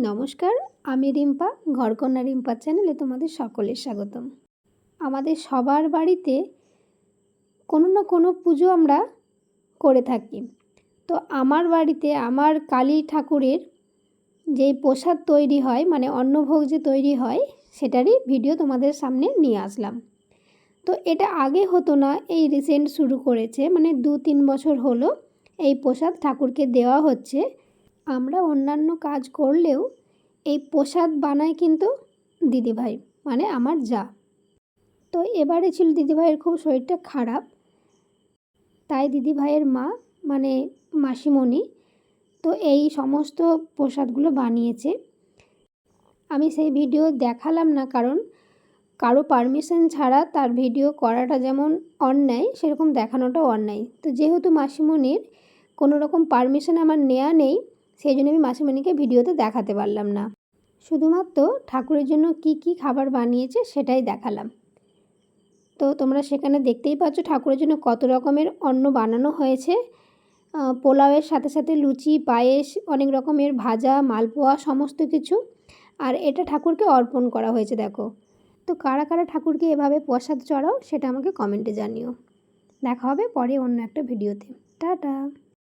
নমস্কার, আমি রিম্পা। ঘরকন্যা রিম্পার চ্যানেলে তোমাদের সকলের স্বাগতম। আমাদের সবার বাড়িতে কোনো না কোনো পুজো আমরা করে থাকি। তো আমার বাড়িতে আমার কালী ঠাকুরের যেই প্রসাদ তৈরি হয়, মানে অন্নভোগ যে তৈরি হয়, সেটারই ভিডিও তোমাদের সামনে নিয়ে আসলাম। তো এটা আগে হতো না, এই রিসেন্ট শুরু করেছে, মানে 2-3 বছর হলো এই প্রসাদ ঠাকুরকে দেওয়া হচ্ছে। আমরা অন্যান্য কাজ করলেও এই প্রসাদ বানায় কিন্তু দিদিভাই, মানে আমার যা। তো এবারে ছিল দিদিভাইয়ের খুব শরীরটা খারাপ, তাই দিদিভাইয়ের মা মানে মাসিমণি তো এই সমস্ত প্রসাদগুলো বানিয়েছে। আমি সেই ভিডিও দেখালাম না, কারণ কারো পারমিশন ছাড়া তার ভিডিও করাটা যেমন অন্যায়, সেরকম দেখানোটাও অন্যায়। তো যেহেতু মাসিমণির কোনো রকম পারমিশন আমার নেওয়া নেই, সেই জন্য আমি মাসিমণিকে ভিডিওতে দেখাতে পারলাম না। শুধুমাত্র ঠাকুরের জন্য কি কি খাবার বানিয়েছে সেটাই দেখালাম। তো তোমরা সেখানে দেখতেই পাচ্ছ ঠাকুরের জন্য কত রকমের অন্ন বানানো হয়েছে। পোলাওয়ের সাথে সাথে লুচি, পায়েস, অনেক রকমের ভাজা, মালপোয়া, সমস্ত কিছু। আর এটা ঠাকুরকে অর্পণ করা হয়েছে, দেখো। তো কারা কারা ঠাকুরকে এভাবে প্রসাদ চড়াও সেটা আমাকে কমেন্টে জানিও। দেখা হবে পরে অন্য একটা ভিডিওতে। টাটা।